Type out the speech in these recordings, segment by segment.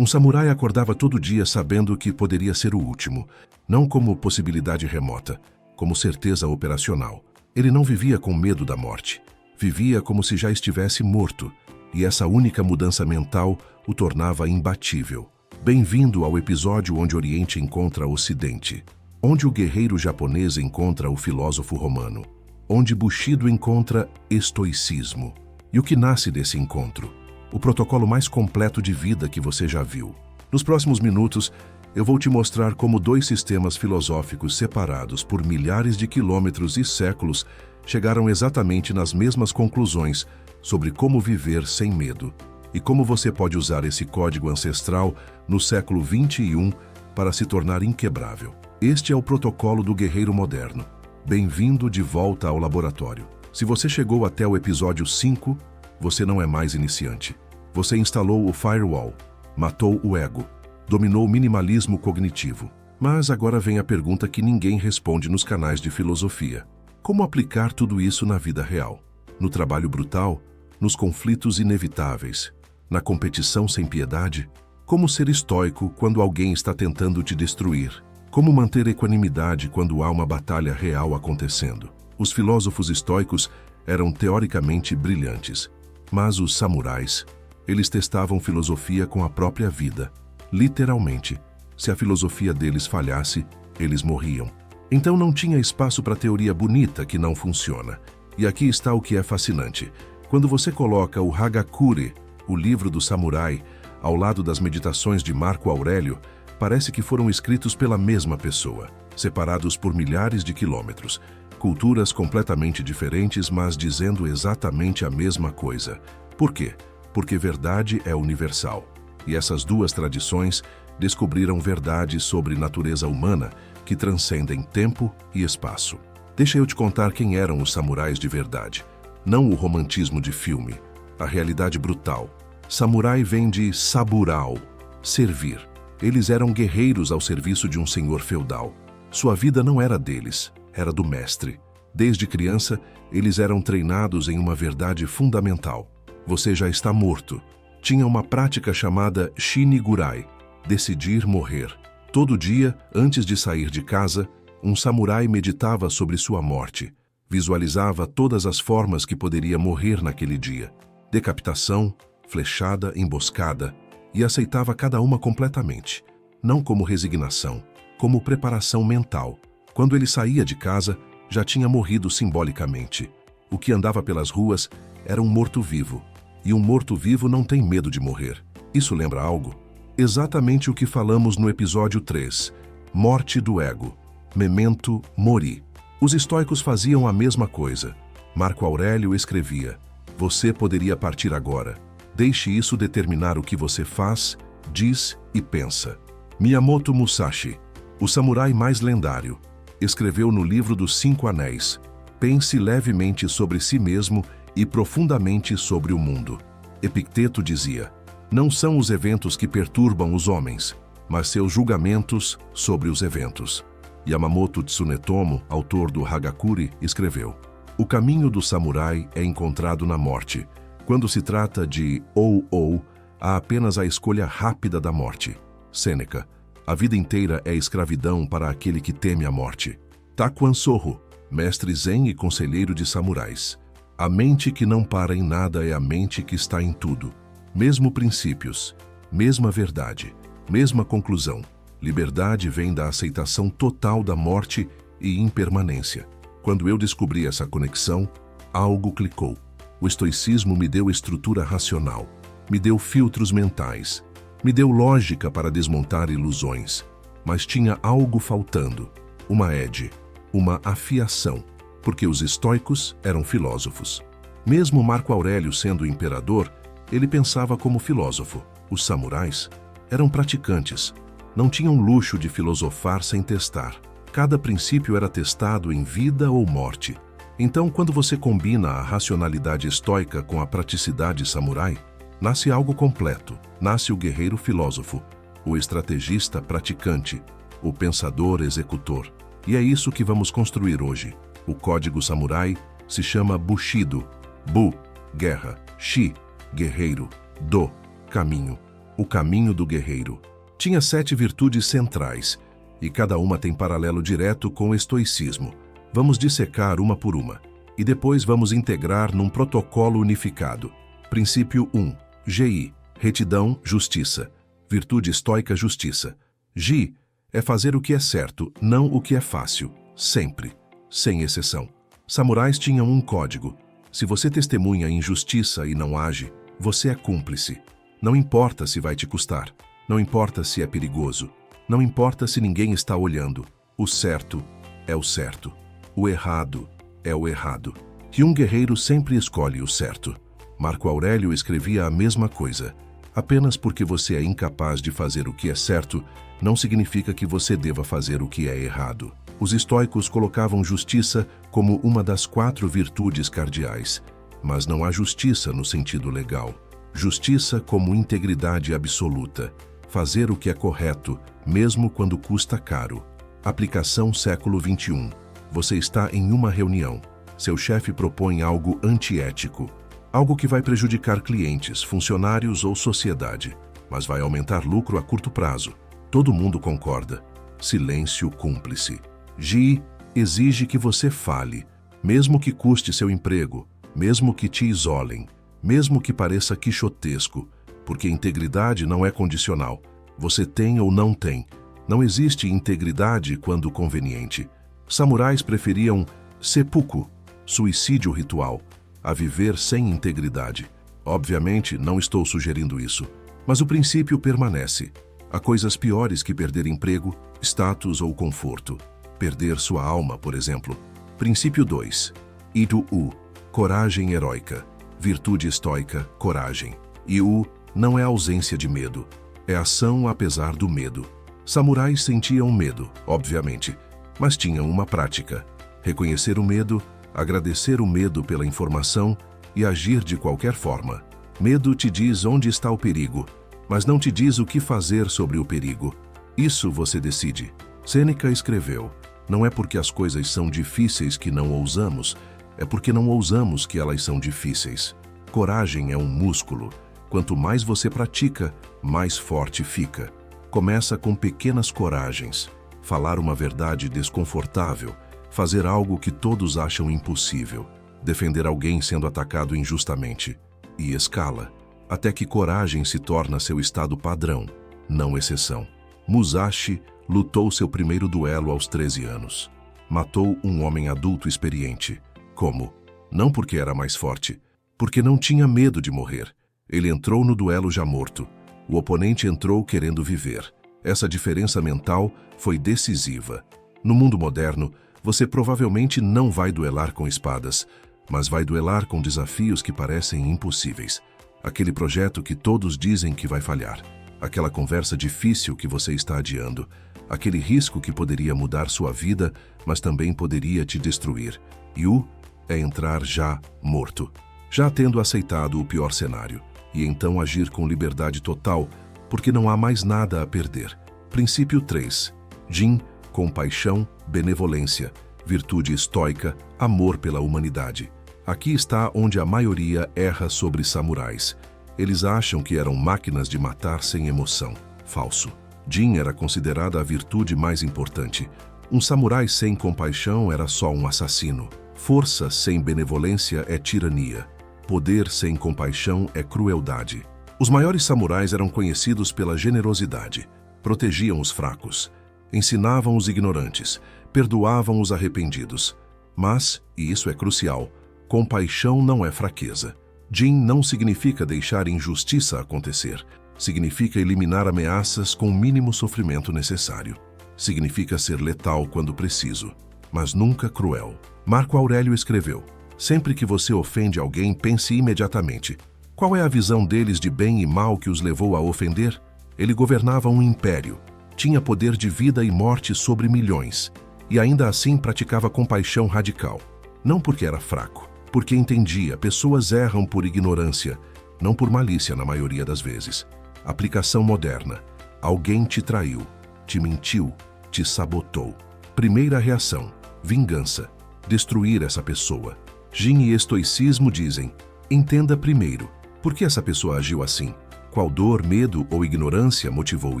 Um samurai acordava todo dia sabendo que poderia ser o último, não como possibilidade remota, como certeza operacional. Ele não vivia com medo da morte. Vivia como se já estivesse morto, e essa única mudança mental o tornava imbatível. Bem-vindo ao episódio onde Oriente encontra Ocidente, onde o guerreiro japonês encontra o filósofo romano, onde Bushido encontra estoicismo. E o que nasce desse encontro? O protocolo mais completo de vida que você já viu. Nos próximos minutos, eu vou te mostrar como dois sistemas filosóficos separados por milhares de quilômetros e séculos chegaram exatamente nas mesmas conclusões sobre como viver sem medo e como você pode usar esse código ancestral no século 21 para se tornar inquebrável. Este é o protocolo do guerreiro moderno. Bem-vindo de volta ao laboratório. Se você chegou até o episódio 5, você não é mais iniciante. Você instalou o firewall, matou o ego, dominou o minimalismo cognitivo. Mas agora vem a pergunta que ninguém responde nos canais de filosofia. Como aplicar tudo isso na vida real? No trabalho brutal? Nos conflitos inevitáveis? Na competição sem piedade? Como ser estoico quando alguém está tentando te destruir? Como manter equanimidade quando há uma batalha real acontecendo? Os filósofos estoicos eram teoricamente brilhantes, mas os samurais, eles testavam filosofia com a própria vida. Literalmente, se a filosofia deles falhasse, eles morriam. Então não tinha espaço para teoria bonita que não funciona. E aqui está o que é fascinante. Quando você coloca o Hagakure, o livro do samurai, ao lado das meditações de Marco Aurélio, parece que foram escritos pela mesma pessoa, separados por milhares de quilômetros. Culturas completamente diferentes, mas dizendo exatamente a mesma coisa. Por quê? Porque verdade é universal. E essas duas tradições descobriram verdades sobre natureza humana que transcendem tempo e espaço. Deixa eu te contar quem eram os samurais de verdade. Não o romantismo de filme, a realidade brutal. Samurai vem de saburao, servir. Eles eram guerreiros ao serviço de um senhor feudal. Sua vida não era deles, era do mestre. Desde criança, eles eram treinados em uma verdade fundamental. Você já está morto. Tinha uma prática chamada Shinigurai, decidir morrer. Todo dia, antes de sair de casa, um samurai meditava sobre sua morte. Visualizava todas as formas que poderia morrer naquele dia. Decapitação, flechada, emboscada, e aceitava cada uma completamente. Não como resignação, como preparação mental. Quando ele saía de casa, já tinha morrido simbolicamente. O que andava pelas ruas era um morto-vivo. E um morto-vivo não tem medo de morrer. Isso lembra algo? Exatamente o que falamos no episódio 3, Morte do Ego, Memento Mori. Os estoicos faziam a mesma coisa. Marco Aurélio escrevia: você poderia partir agora. Deixe isso determinar o que você faz, diz e pensa. Miyamoto Musashi, o samurai mais lendário, escreveu no livro dos 5 Anéis: pense levemente sobre si mesmo e profundamente sobre o mundo. Epicteto dizia: não são os eventos que perturbam os homens, mas seus julgamentos sobre os eventos. Yamamoto Tsunetomo, autor do Hagakure, escreveu: o caminho do samurai é encontrado na morte. Quando se trata de ou, há apenas a escolha rápida da morte. Sêneca: a vida inteira é escravidão para aquele que teme a morte. Takuan Soho, mestre zen e conselheiro de samurais: a mente que não para em nada é a mente que está em tudo. Mesmo princípios, mesma verdade, mesma conclusão. Liberdade vem da aceitação total da morte e impermanência. Quando eu descobri essa conexão, algo clicou. O estoicismo me deu estrutura racional, me deu filtros mentais, me deu lógica para desmontar ilusões. Mas tinha algo faltando, uma edge, uma afiação, porque os estoicos eram filósofos. Mesmo Marco Aurélio sendo imperador, ele pensava como filósofo. Os samurais eram praticantes, não tinham luxo de filosofar sem testar. Cada princípio era testado em vida ou morte. Então, quando você combina a racionalidade estoica com a praticidade samurai, nasce algo completo. Nasce o guerreiro filósofo, o estrategista praticante, o pensador executor. E é isso que vamos construir hoje. O código samurai se chama Bushido. Bu, guerra. Shi, guerreiro. Do, caminho. O caminho do guerreiro. Tinha 7 virtudes centrais, e cada uma tem paralelo direto com o estoicismo. Vamos dissecar uma por uma, e depois vamos integrar num protocolo unificado. Princípio 1. GI. Retidão, justiça. Virtude estoica, justiça. Ji é fazer o que é certo, não o que é fácil. Sempre. Sem exceção. Samurais tinham um código. Se você testemunha injustiça e não age, você é cúmplice. Não importa se vai te custar. Não importa se é perigoso. Não importa se ninguém está olhando. O certo é o certo. O errado é o errado. E um guerreiro sempre escolhe o certo. Marco Aurélio escrevia a mesma coisa. Apenas porque você é incapaz de fazer o que é certo, não significa que você deva fazer o que é errado. Os estoicos colocavam justiça como uma das 4 virtudes cardeais, mas não há justiça no sentido legal. Justiça como integridade absoluta. Fazer o que é correto, mesmo quando custa caro. Aplicação século XXI. Você está em uma reunião. Seu chefe propõe algo antiético. Algo que vai prejudicar clientes, funcionários ou sociedade, mas vai aumentar lucro a curto prazo. Todo mundo concorda. Silêncio cúmplice. Ji exige que você fale, mesmo que custe seu emprego, mesmo que te isolem, mesmo que pareça quixotesco, porque integridade não é condicional. Você tem ou não tem. Não existe integridade quando conveniente. Samurais preferiam seppuku, suicídio ritual, a viver sem integridade. Obviamente, não estou sugerindo isso, mas o princípio permanece. Há coisas piores que perder emprego, status ou conforto. Perder sua alma, por exemplo. Princípio 2. Itu-u, coragem heróica. Virtude estoica, coragem. Iu não é ausência de medo, é ação apesar do medo. Samurais sentiam medo, obviamente, mas tinham uma prática. Reconhecer o medo, agradecer o medo pela informação e agir de qualquer forma. Medo te diz onde está o perigo, mas não te diz o que fazer sobre o perigo. Isso você decide. Sêneca escreveu: não é porque as coisas são difíceis que não ousamos, é porque não ousamos que elas são difíceis. Coragem é um músculo. Quanto mais você pratica, mais forte fica. Começa com pequenas coragens. Falar uma verdade desconfortável. Fazer algo que todos acham impossível. Defender alguém sendo atacado injustamente. E escala, até que coragem se torna seu estado padrão, não exceção. Musashi lutou seu primeiro duelo aos 13 anos. Matou um homem adulto experiente. Como? Não porque era mais forte, porque não tinha medo de morrer. Ele entrou no duelo já morto. O oponente entrou querendo viver. Essa diferença mental foi decisiva. No mundo moderno, você provavelmente não vai duelar com espadas, mas vai duelar com desafios que parecem impossíveis. Aquele projeto que todos dizem que vai falhar. Aquela conversa difícil que você está adiando. Aquele risco que poderia mudar sua vida, mas também poderia te destruir. Yu é entrar já morto, já tendo aceitado o pior cenário, e então agir com liberdade total, porque não há mais nada a perder. Princípio 3. Jin, compaixão, benevolência, virtude estoica, amor pela humanidade. Aqui está onde a maioria erra sobre samurais. Eles acham que eram máquinas de matar sem emoção. Falso. Jin era considerada a virtude mais importante. Um samurai sem compaixão era só um assassino. Força sem benevolência é tirania. Poder sem compaixão é crueldade. Os maiores samurais eram conhecidos pela generosidade. Protegiam os fracos. Ensinavam os ignorantes. Perdoavam os arrependidos. Mas, e isso é crucial, compaixão não é fraqueza. Jin não significa deixar injustiça acontecer. Significa eliminar ameaças com o mínimo sofrimento necessário. Significa ser letal quando preciso, mas nunca cruel. Marco Aurélio escreveu: sempre que você ofende alguém, pense imediatamente: qual é a visão deles de bem e mal que os levou a ofender? Ele governava um império, tinha poder de vida e morte sobre milhões, e ainda assim praticava compaixão radical. Não porque era fraco, porque entendia, pessoas erram por ignorância, não por malícia na maioria das vezes. Aplicação moderna. Alguém te traiu, te mentiu, te sabotou. Primeira reação: vingança. Destruir essa pessoa. Jin e estoicismo dizem: entenda primeiro, por que essa pessoa agiu assim? Qual dor, medo ou ignorância motivou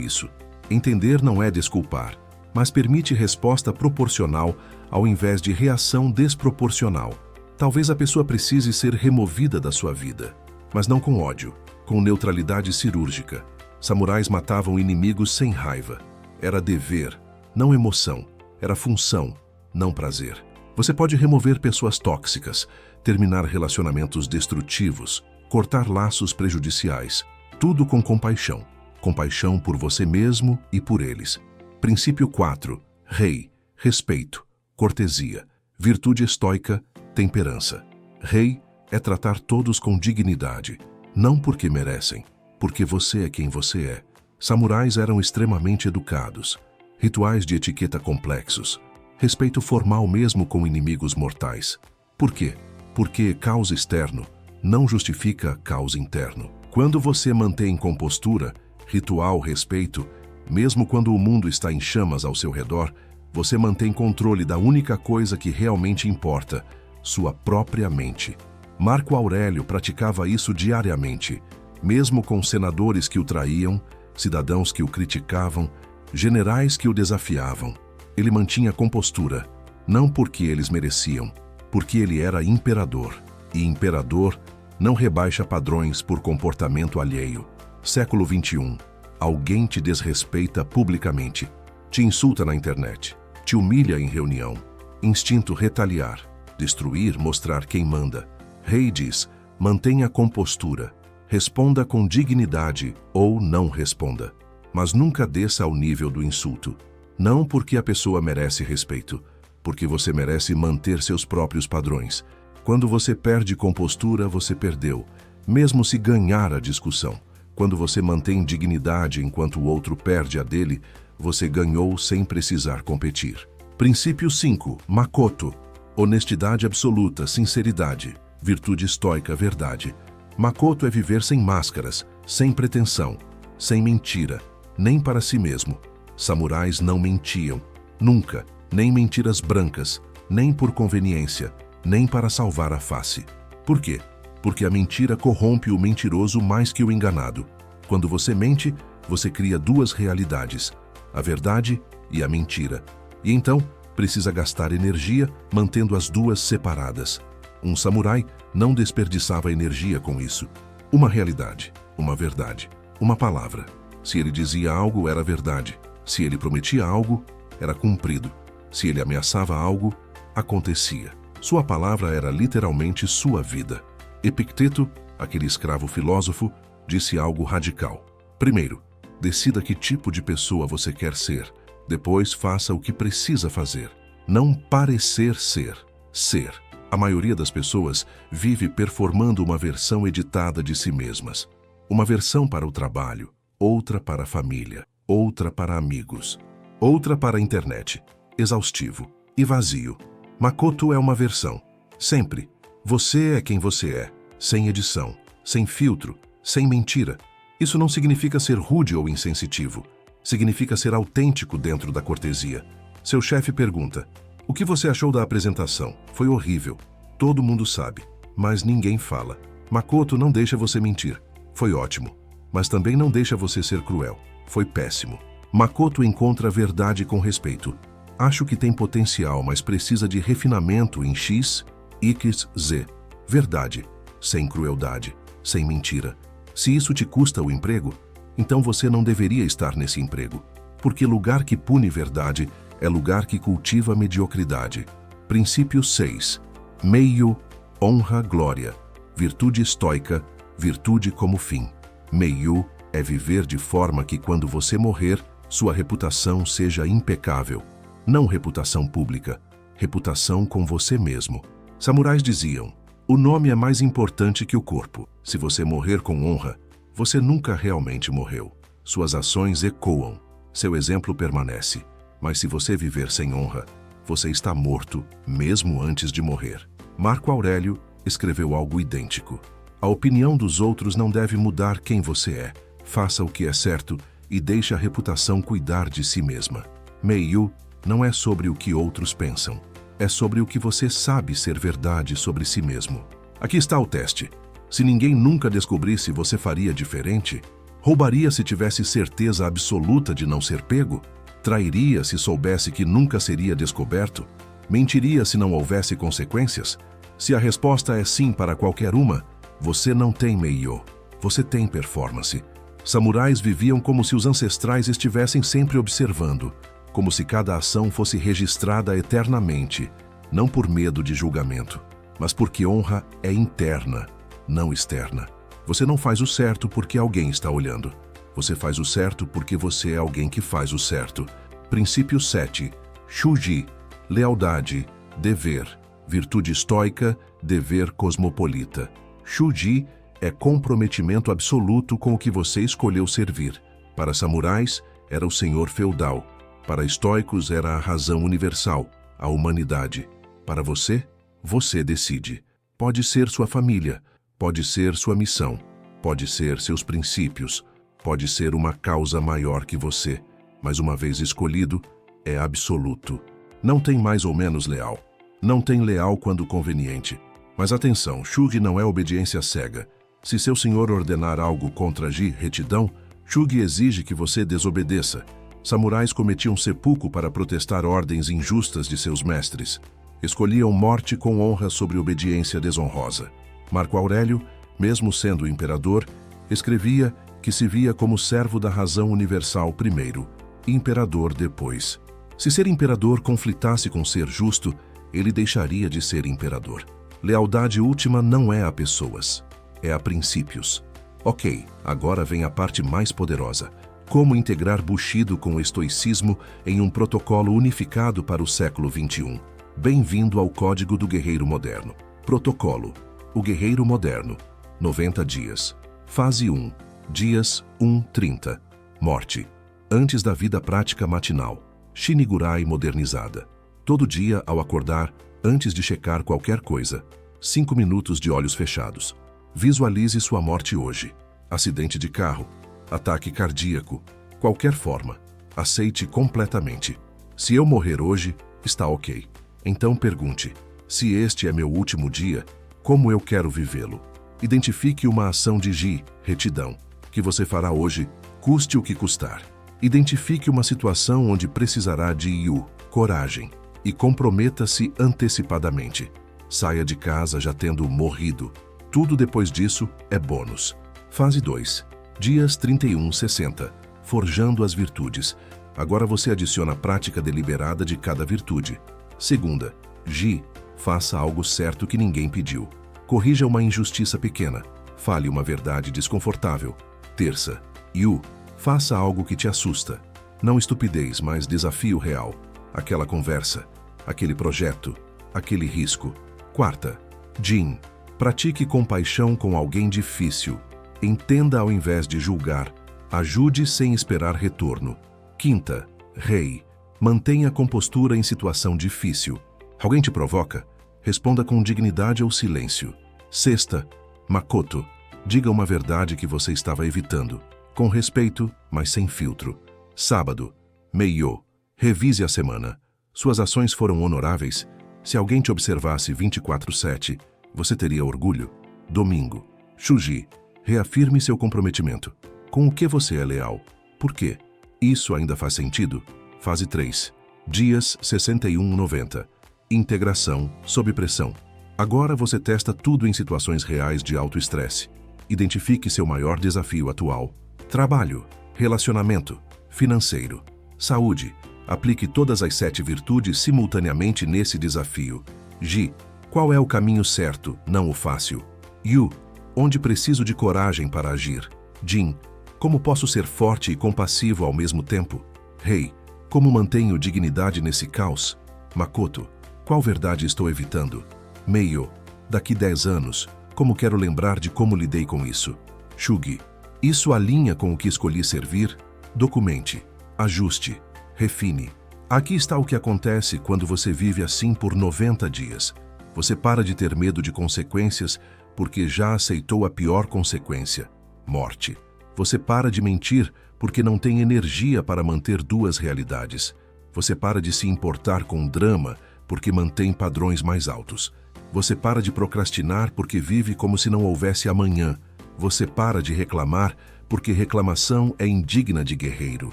isso? Entender não é desculpar, mas permite resposta proporcional ao invés de reação desproporcional. Talvez a pessoa precise ser removida da sua vida, mas não com ódio, com neutralidade cirúrgica. Samurais matavam inimigos sem raiva. Era dever, não emoção. Era função, não prazer. Você pode remover pessoas tóxicas, terminar relacionamentos destrutivos, cortar laços prejudiciais, tudo com compaixão. Compaixão por você mesmo e por eles. Princípio 4. Rei, respeito, cortesia, virtude estoica, temperança. Rei é tratar todos com dignidade, não porque merecem, porque você é quem você é. Samurais eram extremamente educados. Rituais de etiqueta complexos. Respeito formal mesmo com inimigos mortais. Por quê? Porque caos externo não justifica caos interno. Quando você mantém compostura, ritual, respeito, mesmo quando o mundo está em chamas ao seu redor, você mantém controle da única coisa que realmente importa, sua própria mente. Marco Aurélio praticava isso diariamente, mesmo com senadores que o traíam, cidadãos que o criticavam, generais que o desafiavam. Ele mantinha compostura, não porque eles mereciam, porque ele era imperador. E imperador não rebaixa padrões por comportamento alheio. Século XXI. Alguém te desrespeita publicamente, te insulta na internet, te humilha em reunião. Instinto retaliar, destruir, mostrar quem manda. Rei diz, mantenha compostura, responda com dignidade ou não responda. Mas nunca desça ao nível do insulto. Não porque a pessoa merece respeito, porque você merece manter seus próprios padrões. Quando você perde compostura, você perdeu, mesmo se ganhar a discussão. Quando você mantém dignidade enquanto o outro perde a dele, você ganhou sem precisar competir. Princípio 5. Makoto. Honestidade absoluta, sinceridade, virtude estoica, verdade. Makoto é viver sem máscaras, sem pretensão, sem mentira, nem para si mesmo. Samurais não mentiam, nunca, nem mentiras brancas, nem por conveniência, nem para salvar a face. Por quê? Porque a mentira corrompe o mentiroso mais que o enganado. Quando você mente, você cria duas realidades, a verdade e a mentira. E então, precisa gastar energia mantendo as duas separadas. Um samurai não desperdiçava energia com isso. Uma realidade, uma verdade, uma palavra. Se ele dizia algo, era verdade. Se ele prometia algo, era cumprido. Se ele ameaçava algo, acontecia. Sua palavra era literalmente sua vida. Epicteto, aquele escravo filósofo, disse algo radical. Primeiro, decida que tipo de pessoa você quer ser. Depois, faça o que precisa fazer. Não parecer ser, ser. A maioria das pessoas vive performando uma versão editada de si mesmas. Uma versão para o trabalho, outra para a família, outra para amigos, outra para a internet. Exaustivo e vazio. Makoto é uma versão. Sempre. Você é quem você é, sem edição, sem filtro, sem mentira. Isso não significa ser rude ou insensitivo. Significa ser autêntico dentro da cortesia. Seu chefe pergunta, o que você achou da apresentação? Foi horrível. Todo mundo sabe, mas ninguém fala. Makoto não deixa você mentir. Foi ótimo. Mas também não deixa você ser cruel. Foi péssimo. Makoto encontra a verdade com respeito. Acho que tem potencial, mas precisa de refinamento em X, Y, Z. Verdade, sem crueldade, sem mentira. Se isso te custa o emprego, então você não deveria estar nesse emprego. Porque lugar que pune verdade é lugar que cultiva mediocridade. Princípio 6. Meio, honra, glória. Virtude estoica, virtude como fim. Meio é viver de forma que quando você morrer, sua reputação seja impecável. Não reputação pública, reputação com você mesmo. Samurais diziam, o nome é mais importante que o corpo. Se você morrer com honra, você nunca realmente morreu. Suas ações ecoam, seu exemplo permanece. Mas se você viver sem honra, você está morto, mesmo antes de morrer. Marco Aurélio escreveu algo idêntico. A opinião dos outros não deve mudar quem você é. Faça o que é certo e deixe a reputação cuidar de si mesma. Meio não é sobre o que outros pensam. É sobre o que você sabe ser verdade sobre si mesmo. Aqui está o teste. Se ninguém nunca descobrisse, você faria diferente? Roubaria se tivesse certeza absoluta de não ser pego? Trairia se soubesse que nunca seria descoberto? Mentiria se não houvesse consequências? Se a resposta é sim para qualquer uma, você não tem Meiyo, você tem performance. Samurais viviam como se os ancestrais estivessem sempre observando, como se cada ação fosse registrada eternamente, não por medo de julgamento, mas porque honra é interna, não externa. Você não faz o certo porque alguém está olhando. Você faz o certo porque você é alguém que faz o certo. Princípio 7. Shuji. Lealdade, dever. Virtude estoica, dever cosmopolita. Shuji é comprometimento absoluto com o que você escolheu servir. Para samurais, era o senhor feudal. Para estoicos, era a razão universal, a humanidade. Para você, você decide. Pode ser sua família, pode ser sua missão, pode ser seus princípios, pode ser uma causa maior que você, mas uma vez escolhido, é absoluto. Não tem mais ou menos leal. Não tem leal quando conveniente. Mas atenção, Shugi não é obediência cega. Se seu senhor ordenar algo contra Ji, retidão, Shugi exige que você desobedeça. Samurais cometiam seppuku para protestar ordens injustas de seus mestres. Escolhiam morte com honra sobre obediência desonrosa. Marco Aurélio, mesmo sendo imperador, escrevia que se via como servo da razão universal primeiro, imperador depois. Se ser imperador conflitasse com ser justo, ele deixaria de ser imperador. Lealdade última não é a pessoas, é a princípios. Ok, agora vem a parte mais poderosa. Como integrar Bushido com o estoicismo em um protocolo unificado para o século XXI. Bem-vindo ao Código do Guerreiro Moderno. Protocolo. O Guerreiro Moderno. 90 dias. Fase 1. Dias 1:30. Morte. Antes da vida prática matinal. Shinigurai modernizada. Todo dia, ao acordar, antes de checar qualquer coisa. 5 minutos de olhos fechados. Visualize sua morte hoje. Acidente de carro. Ataque cardíaco. Qualquer forma. Aceite completamente. Se eu morrer hoje, está ok. Então pergunte, se este é meu último dia, como eu quero vivê-lo? Identifique uma ação de Ji, retidão, que você fará hoje, custe o que custar. Identifique uma situação onde precisará de Yu, coragem, e comprometa-se antecipadamente. Saia de casa já tendo morrido. Tudo depois disso é bônus. Fase 2. Dias 31-60. Forjando as virtudes. Agora você adiciona a prática deliberada de cada virtude. Segunda. Ji. Faça algo certo que ninguém pediu. Corrija uma injustiça pequena. Fale uma verdade desconfortável. Terça. Yu. Faça algo que te assusta. Não estupidez, mas desafio real. Aquela conversa, aquele projeto, aquele risco. Quarta. Jin. Pratique compaixão com alguém difícil. Entenda ao invés de julgar. Ajude sem esperar retorno. Quinta. Rei. Mantenha compostura em situação difícil. Alguém te provoca? Responda com dignidade ou silêncio. Sexta. Makoto. Diga uma verdade que você estava evitando. Com respeito, mas sem filtro. Sábado. Meiyo. Revise a semana. Suas ações foram honoráveis? Se alguém te observasse 24/7, você teria orgulho? Domingo. Shuji. Reafirme seu comprometimento. Com o que você é leal? Por quê? Isso ainda faz sentido? Fase 3. Dias 61-90. Integração sob pressão. Agora você testa tudo em situações reais de alto estresse. Identifique seu maior desafio atual. Trabalho, relacionamento, financeiro, saúde. Aplique todas as 7 virtudes simultaneamente nesse desafio. Ji. Qual é o caminho certo, não o fácil? Yu. Onde preciso de coragem para agir? Jin. Como posso ser forte e compassivo ao mesmo tempo? Rei. Como mantenho dignidade nesse caos? Makoto. Qual verdade estou evitando? Meiyo. Daqui 10 anos, como quero lembrar de como lidei com isso? Shugi. Isso alinha com o que escolhi servir? Documente. Ajuste. Refine. Aqui está o que acontece quando você vive assim por 90 dias. Você para de ter medo de consequências porque já aceitou a pior consequência, morte. Você para de mentir porque não tem energia para manter 2 realidades. Você para de se importar com drama porque mantém padrões mais altos. Você para de procrastinar porque vive como se não houvesse amanhã. Você para de reclamar porque reclamação é indigna de guerreiro.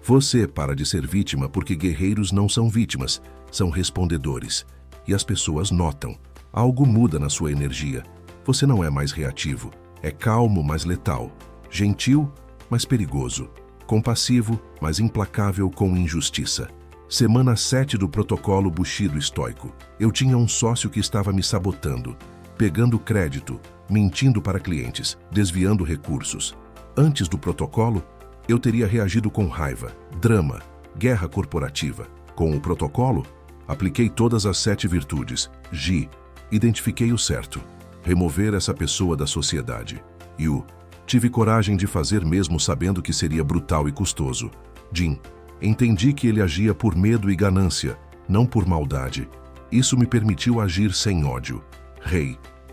Você para de ser vítima porque guerreiros não são vítimas, são respondedores. E as pessoas notam. Algo muda na sua energia. Você não é mais reativo. É calmo, mas letal. Gentil, mas perigoso. Compassivo, mas implacável com injustiça. Semana 7 do protocolo Bushido estoico. Eu tinha um sócio que estava me sabotando, pegando crédito, mentindo para clientes, desviando recursos. Antes do protocolo, eu teria reagido com raiva, drama, guerra corporativa. Com o protocolo, apliquei todas as 7 virtudes. Identifiquei o certo. Remover essa pessoa da sociedade. Tive coragem de fazer mesmo sabendo que seria brutal e custoso. Entendi que ele agia por medo e ganância, não por maldade. Isso me permitiu agir sem ódio.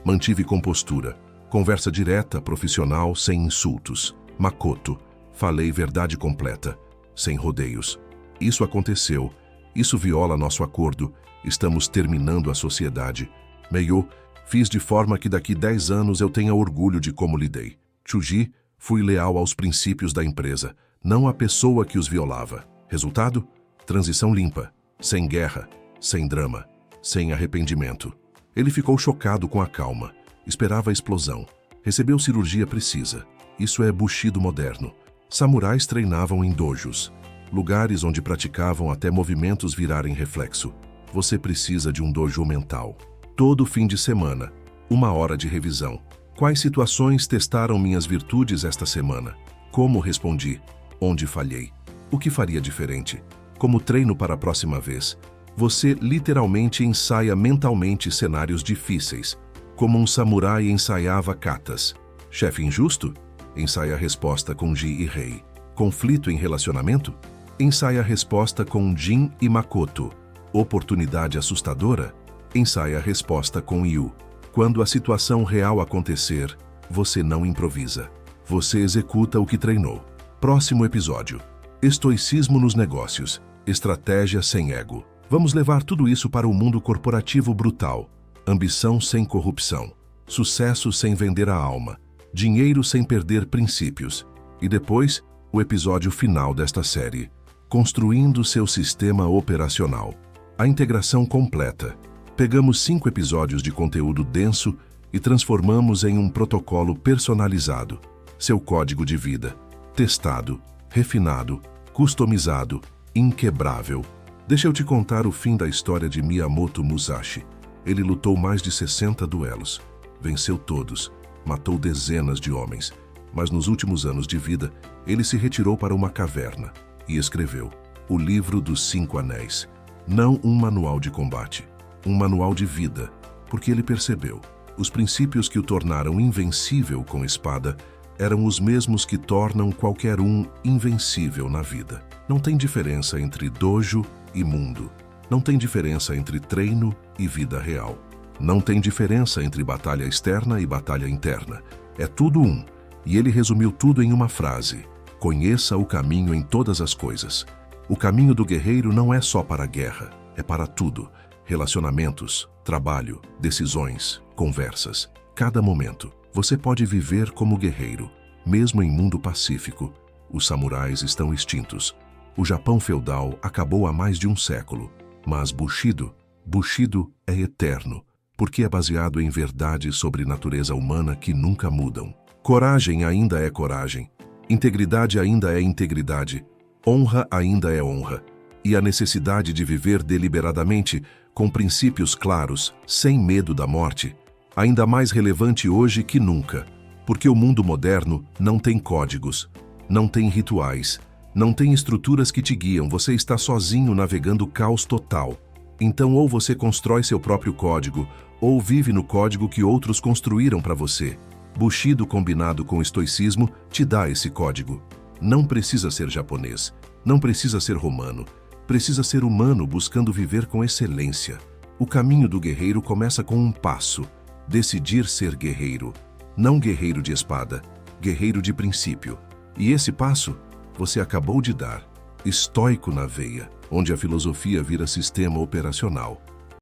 Mantive compostura. Conversa direta, profissional, sem insultos. Makoto. Falei verdade completa, sem rodeios. Isso aconteceu. Isso viola nosso acordo. Estamos terminando a sociedade. Meio, fiz de forma que daqui 10 anos eu tenha orgulho de como lidei. Chuji, fui leal aos princípios da empresa, não à pessoa que os violava. Resultado? Transição limpa, sem guerra, sem drama, sem arrependimento. Ele ficou chocado com a calma. Esperava a explosão. Recebeu cirurgia precisa. Isso é Bushido moderno. Samurais treinavam em dojos, lugares onde praticavam até movimentos virarem reflexo. Você precisa de um dojo mental. Todo fim de semana, 1 hora de revisão. Quais situações testaram minhas virtudes esta semana? Como respondi? Onde falhei? O que faria diferente? Como treino para a próxima vez? Você literalmente ensaia mentalmente cenários difíceis, como um samurai ensaiava katas. Chefe injusto? Ensaia a resposta com Ji e Rei. Conflito em relacionamento? Ensaia a resposta com Jin e Makoto. Oportunidade assustadora? Ensaia a resposta com Yu. Quando a situação real acontecer, você não improvisa. Você executa o que treinou. Próximo episódio. Estoicismo nos negócios. Estratégia sem ego. Vamos levar tudo isso para o mundo corporativo brutal. Ambição sem corrupção. Sucesso sem vender a alma. Dinheiro sem perder princípios. E depois, o episódio final desta série. Construindo seu sistema operacional. A integração completa. Pegamos 5 episódios de conteúdo denso e transformamos em um protocolo personalizado. Seu código de vida. Testado, refinado, customizado, inquebrável. Deixa eu te contar o fim da história de Miyamoto Musashi. Ele lutou mais de 60 duelos. Venceu todos. Matou dezenas de homens. Mas nos últimos anos de vida, ele se retirou para uma caverna e escreveu o livro dos 5 anéis. Não um manual de combate, um manual de vida, porque ele percebeu, os princípios que o tornaram invencível com espada eram os mesmos que tornam qualquer um invencível na vida. Não tem diferença entre dojo e mundo. Não tem diferença entre treino e vida real. Não tem diferença entre batalha externa e batalha interna. É tudo um. E ele resumiu tudo em uma frase. Conheça o caminho em todas as coisas. O caminho do guerreiro não é só para a guerra, é para tudo. Relacionamentos, trabalho, decisões, conversas. Cada momento, você pode viver como guerreiro, mesmo em mundo pacífico. Os samurais estão extintos. O Japão feudal acabou há mais de um século. Mas Bushido é eterno, porque é baseado em verdades sobre natureza humana que nunca mudam. Coragem ainda é coragem. Integridade ainda é integridade. Honra ainda é honra. E a necessidade de viver deliberadamente, com princípios claros, sem medo da morte, ainda mais relevante hoje que nunca, porque o mundo moderno não tem códigos, não tem rituais, não tem estruturas que te guiam, você está sozinho navegando caos total. Então ou você constrói seu próprio código, ou vive no código que outros construíram para você. Bushido combinado com estoicismo te dá esse código. Não precisa ser japonês, não precisa ser romano, precisa ser humano buscando viver com excelência. O caminho do guerreiro começa com um passo: decidir ser guerreiro. Não guerreiro de espada, guerreiro de princípio. E esse passo você acabou de dar. Estoico na veia, onde a filosofia vira sistema operacional.